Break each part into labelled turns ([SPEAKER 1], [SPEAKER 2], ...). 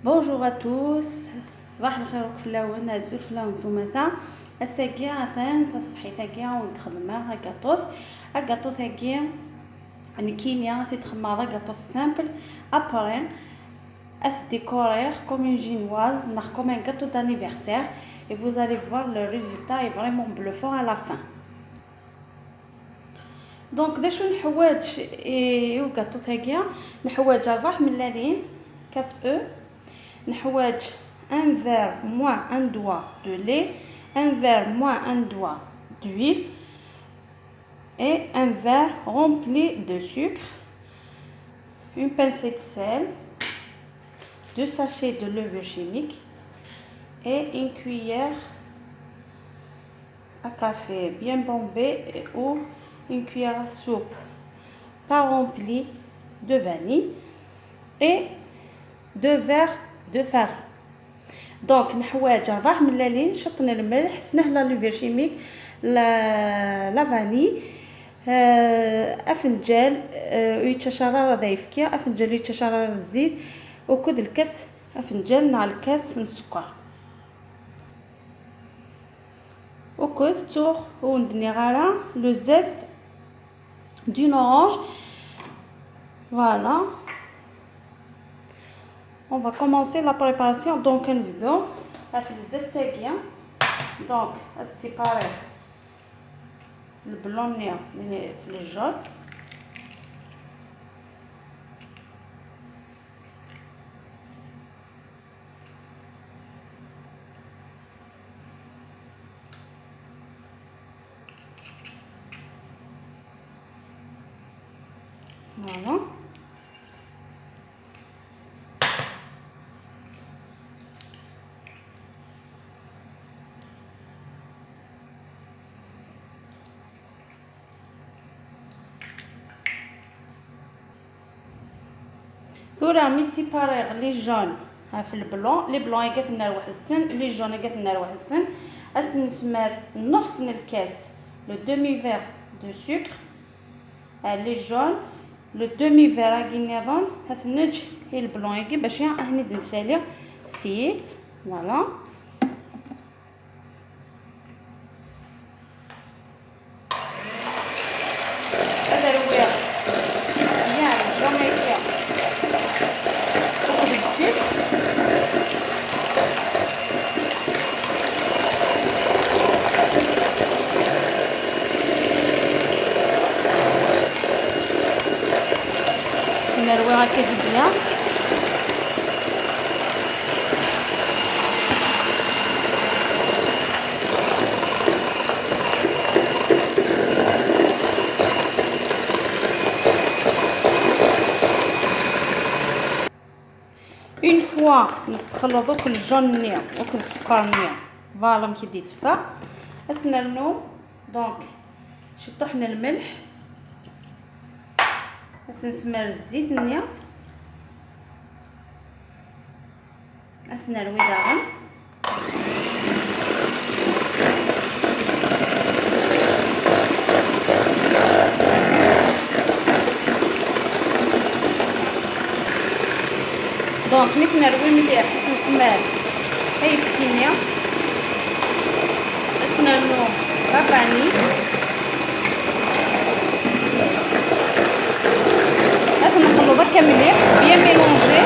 [SPEAKER 1] Bonjour à tous. صباح الخير وكفلاون عزو الفلاون سومتا الساقيا عثان تصبحي ثاقيا ونتخدمها هكاطوث هاكيا نكينيا تتخماضا كاطوث سامبل ابري اث décorer comme une chinoise comme un gâteau d'anniversaire et vous allez voir le résultat est vraiment bluffant à la fin. دونك دا شو نحواج ايو كاطو ثاقيا نحواج 4 ملالين 4 او نحواج un verre moins un doigt de lait, un verre moins un doigt d'huile et un verre rempli de sucre, une pincée de sel, 2 sachets de levure chimique et une cuillère à café bien bombée ou une cuillère à soupe pas remplie de vanille et 2 verres de farine. دونك نحواج 4 ملالين شطن الملح سنهله لوفير شيميك لا فاني افنجال ويتشا شراره ضيفكيا افنجال ويتشا شراره الزيت وكذ الكاس افنجال نع الكاس من السكر وكذ توغ وندني غالا لو زيست دون اورانج. Voilà. On va commencer la préparation. Donc, une vidéo. On fait les estégiens. Donc, on va séparer le blanc et le jaune. Voilà. ثورة مي سيباريغ لي جون في البلون لي بلون يقثنا لواحد السن لي جون يقثنا لواحد السن اسنسمر نص الكاس لو دومي فير دو سكر لي جون لو دومي فير اكينيضون هثنج هي البلون يقي باش هني نسالي 6 فوالا. نرويها كدبيا اون فوا نسخلط دوك الجون نيا دوك السكر نيا فوالا مكي ديتفا اسنرنو. دونك شطحنا الملح نسمر الزيت نيا اثنا الوداعن دونك ملي نروي مليح نسمر هاي فكينيا اسنرنو رباني نخلطها مليح بيان ميلونجي.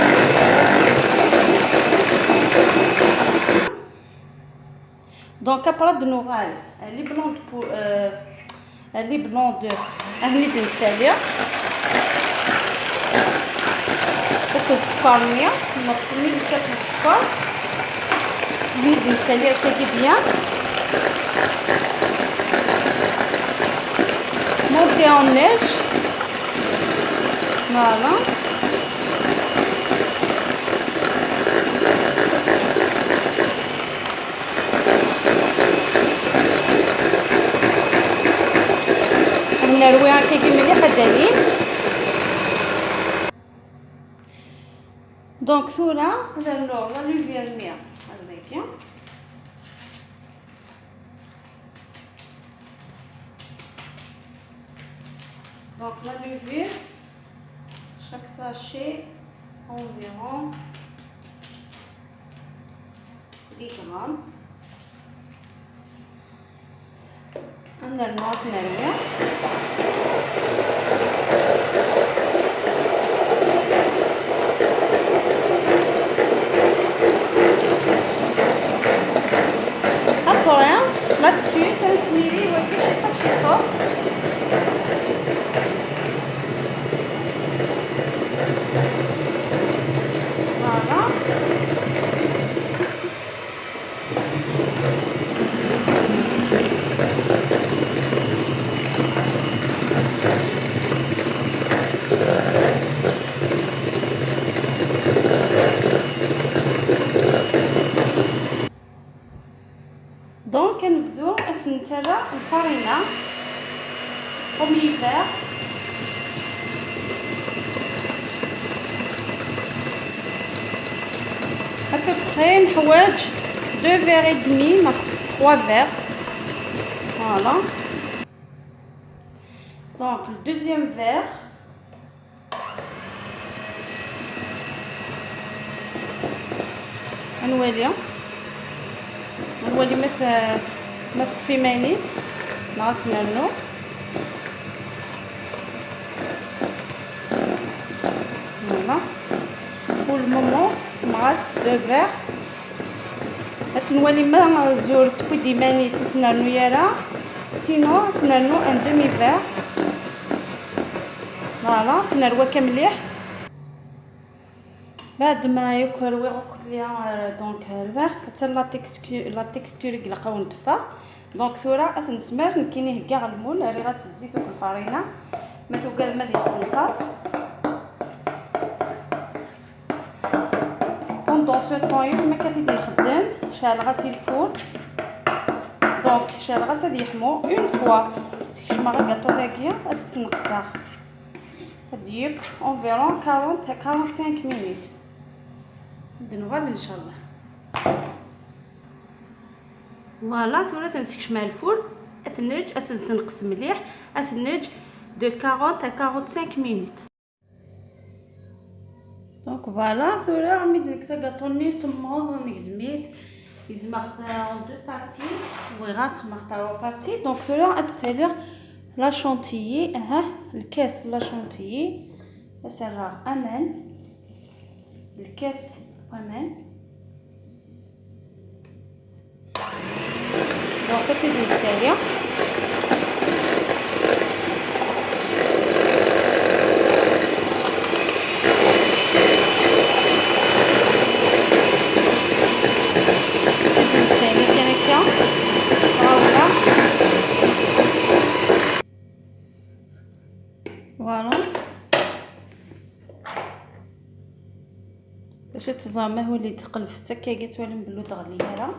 [SPEAKER 1] دونك ابرد نوغال لي بلون لي بلون دو هني نسالي دوك السكر نيا نغسل الكاس السكر هني نسالي هكا بيان مودي اون نيج. Voilà. نرويها كي مليح الدليل. دونك ثورة نديرو لا لوفير المية هذاكيا donc la levure chaque sachet environ غرام. نرنوه نرويه. Après, l'astuce, c'est de voilà. دونك كنبداو نتابع الفرينه اوميفير. ابوبخي نحواج 2 فيغ اي دمي ناخذ 3 فيغ. فوالا. دونك الدوزيام فيغ غنولي ما تطفي مانيس ناقص نرنو. فوالا. والمومون ناقص 2 فيغ. هتنولي ما زور تبدي مانيس وسنرنو يارا سينو سنرنو ان دومي فيغ. فوالا تنروك مليح. بعد ما يكروي ليا دونك هذا حتى لا تيكستور يلقاو ندفا. دونك ثورة نسمر نكينيه كاع المول راه غاس الزيت والفرينه ما توقال ما ديال السنطر. بوندون سو طون ما كتبدا يخدم شال غاسي الفور. دونك شال غاس هادي يحمو اون فوا سي ما غاطو داكيا السنقصه هادي اونفيرون 45 مينوت نديرو ان شاء الله. فوالا ثورة تنسكش مع الفول اثنج نقص مليح اثنج دو 40 à 45 مينوت. دونك فوالا ثورة عمي ديك غاطوني سموض نكزميت يزمخت en deux parties وغاس مختارو بارتي. دونك ثورة اتسالير لا شونتيي ها الكاس لا شونتيي اسرع امان الكاس امان. دونك كتبدا الساليه فوالا باش تزامه هو اللي تقلب في السكاكيت ولا نبلو تغليها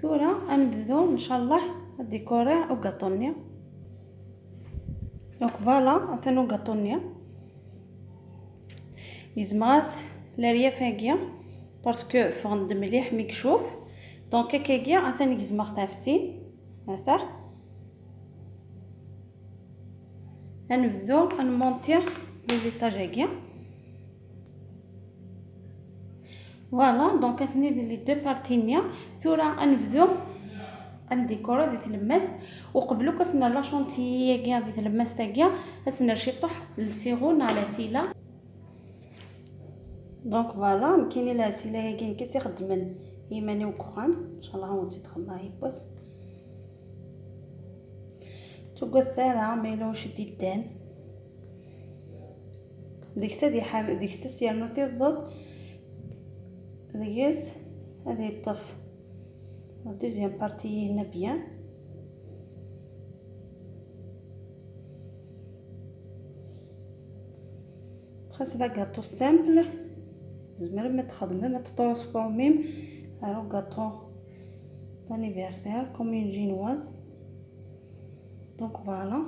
[SPEAKER 1] ثورة غنبداو ان شاء الله ديكوري او غاطونيا. دونك فوالا ثانو غاطونيا يزماس لا ريافاكيا باسكو فغند مليح مكشوف. دونك هكاكيا ثاني يزماخ تافسين هذا غنبداو نمونطيو لي زيتاجاكيا. فوالا دونك اثني لي دو بارتينيا ثورة غنبداو نديكورا دي تلماس وقبلو كسنا لا شونتيي كاع دي تلماس تاكيا اسنا شطح السيغون على سيلا. دونك فوالا كاينين لا سيلا كاين كي تخدمن يماني وكخان ان شاء الله هو تدخلنا يبس تقول ثارة ميلوش ديدان ديكسا دي حام ديكسا سيرنو تيزد ديس هذه الطف لا دوزيام بارتي هنا بيان. خاص هذا غاطو سامبل زمر ما تخدم ما تترانسفورميم الو غاطو دانيفرسير كوم اون جينواز. دونك فوالا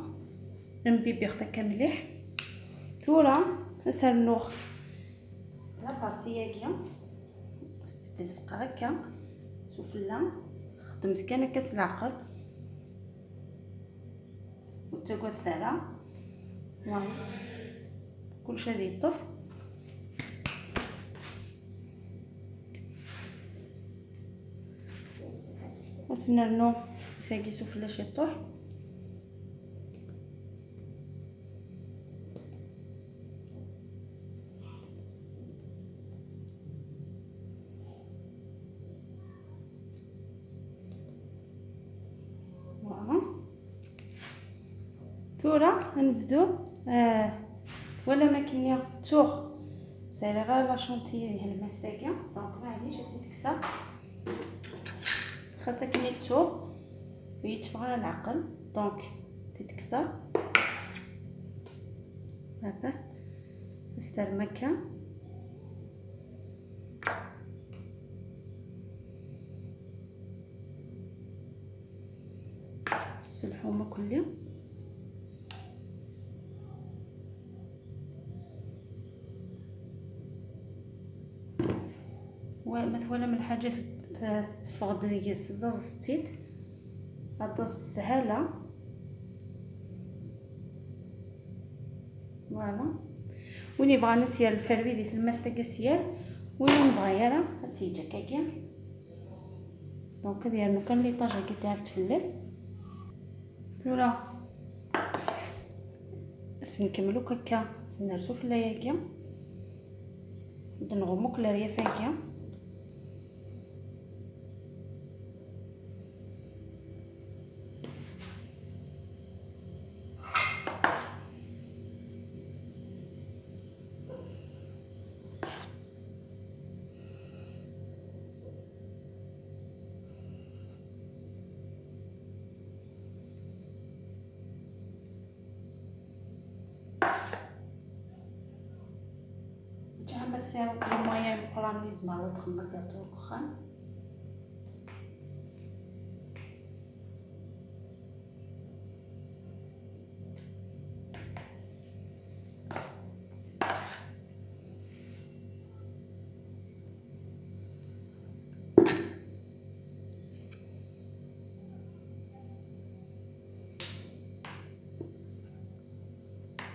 [SPEAKER 1] نبيبي خطا مليح ثورة نسرنوخ لا بارتي هاكيا تلصق هكا سفلة خدمت كان كاس العقل وتقول ثلاثة فوالا كلشي غادي يطف. وسنرنو فاكي سفلاش يطيح. فوالا ثورة غنبدو ولا ما كاين توغ سايره غير لا شونطيي ديال المساكه. دونك معليش هاتي تكسى خاصها كمية توغ ويتفغى العقل. دونك تتكسى هذا استر مكه الحومه كلها ومثلا من الحاجات تفقد ديال الزاز الستيت هذا السهاله. فوالا وني بغا نسير الفروي ديال الماستكه سير وين مغايره هاتي كاكيا. دونك ديال كان لي طاج هكا تاع تفلس ولا نكملو كاكا نرسو في اللايكه نغمو كلاريا فاكيا. جعل بس المويه بقران نزمر تخمر كاتو الكخان.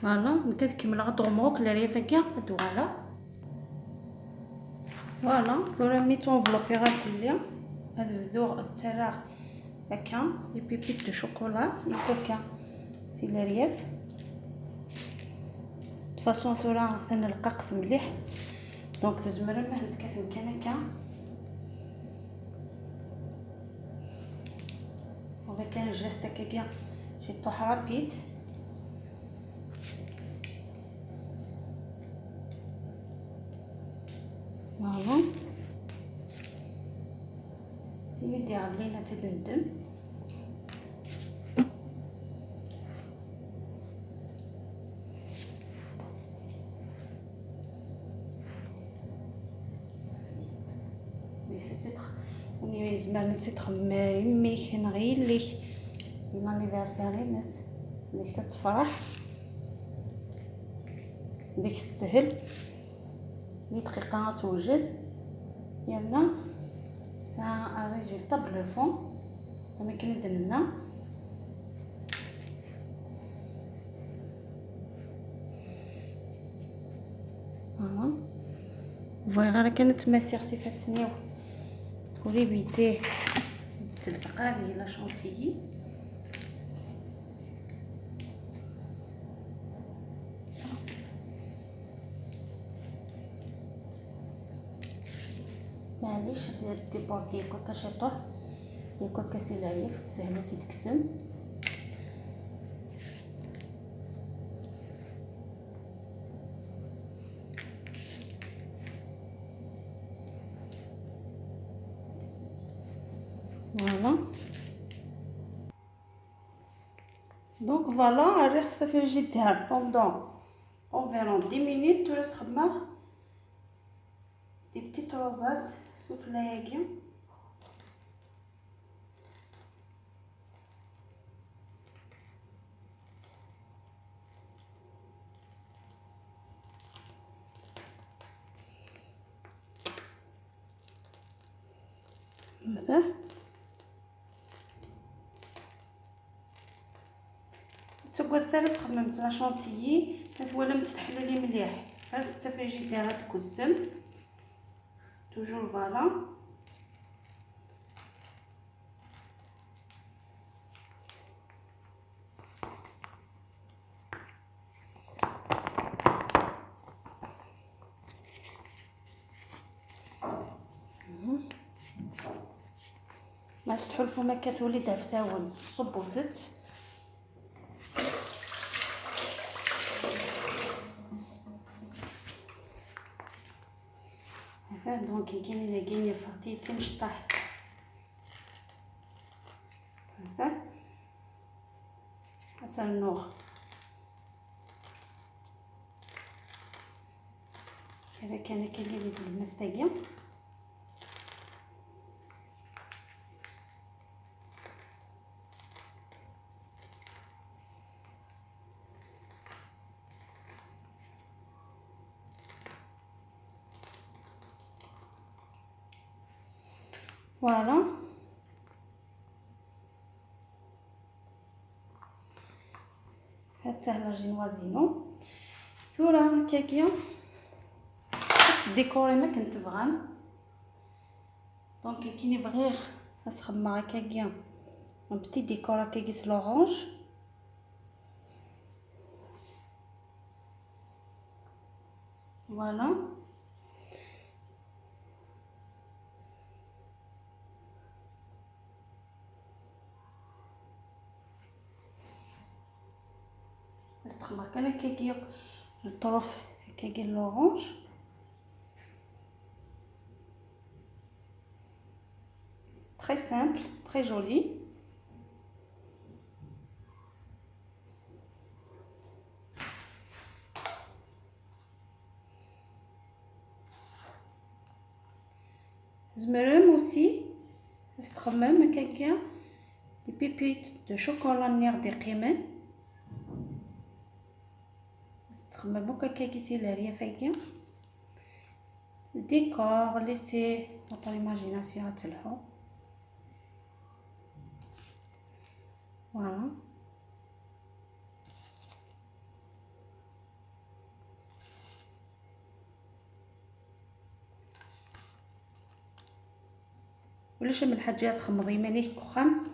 [SPEAKER 1] فوالا كتكمل غتغمرو كلاريا فاكيا هادو فوالا ثورا ميتو انفلوبي غا كليا هاد الذوق استراغ هكا لي بيبيت دو شوكولا يكوكا سي لارياف فاصون ثورا تنلقق مليح. دونك تزمر ما هاد كان هكا وغا كان الجاست هكاكيا شي طوح رابيد. فوالا يدي علينا تدندن ليس تدخل وني زمان تدخل يميك نغير ليك لانيفرساري الناس ليس تفرح ديك السهل لي دقيقه توجد يلا سا ريزولطا بلو فون انا كندلنا. فوالا فوالا كانت ماسيغسي فاسنيو ولي بيديه تلصق هذه لا شونتيي. معليش ديبورتي يكون شطوح يكون كسيلاريه في السهله تتكسم. فوالا دونك فوالا الريح صافي جدها بوندون اونفيرون 10 مينوت ولا تخمر دي بتيت روزاز سوفلاكي. هذا تبغى الثالث خممت لا شونتيي ولا متحللي مليح غير التفاجئ ديال هذاك السم توجور. فوالا ما ستحلفوا ما كتولي دافساون تصبوا ثت هذا. دونك كاين اللي كاين فاتي مشطح هذا اصل النوغ هذا كان كيدير المستاقيه. فوالا هاد لا جينوازينو ثورة هكاكيا تديكوري ما كنت بغام. دونك كي نبغي نخدم هكاكيا un petit décor هكاكي sur l'orange. Voilà. نستخدم كان هكاكيا الطرف هكاكي l'orange. Très simple, très joli. زمرم aussi نستخدم هكاكيا دي بيبيت دو شوكولا نيغ دي قيمن. نستخدم هكاكي سيلاريا فيكيا ديكور ليسي votre imagination تلحو. Voilà. ولاش من الحاجات تخمضي مانيك كخام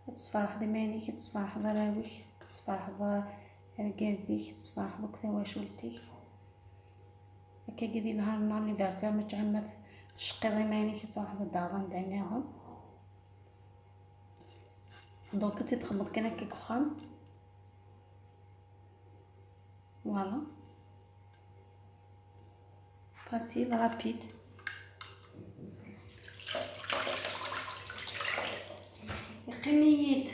[SPEAKER 1] كتصفرح مانيك كتصفرح ضراويك كتصفرح ركازيك كتصفرح كذا واشولتي هكا كيدي نهار لانيفرسير ما تعمد تشقي مانيك تواحد الداران دعناهم. دونك تتخمض كان هكا كخام. فوالا فاسيل رابيد. كمية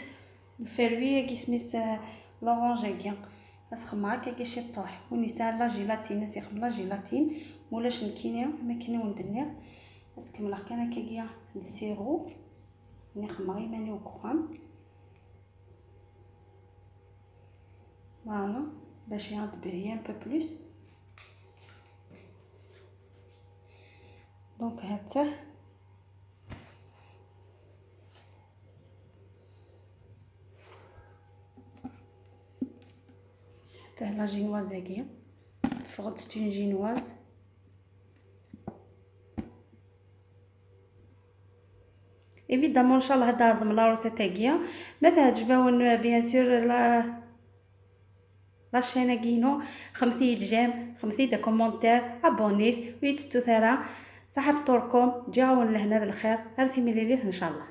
[SPEAKER 1] الفروية كي سميت لورانج هكا نسخم هكا كي شي طوح ونسال لا جيلاتين ناس يخدم لا جيلاتين مولاش نكينيا ما كاين وندير نسكمل كان هكا كيا السيرو نخمم غير ماني وكرام. فوالا باش يعض بيه ان بو بلوس. دونك هاتا لا جينواز هكيا فرضت اون جينواز. ايفيدامون ان شاء الله هاد عرض من لاروسيت هكيا ما تعجبون بيان سور لا شين كينو خمثي جيم خمثي دا كومونتير ابونيت ويتستو ثرا صحه فطوركم جاون لهنا بالخير ارثي مليليث ان شاء الله.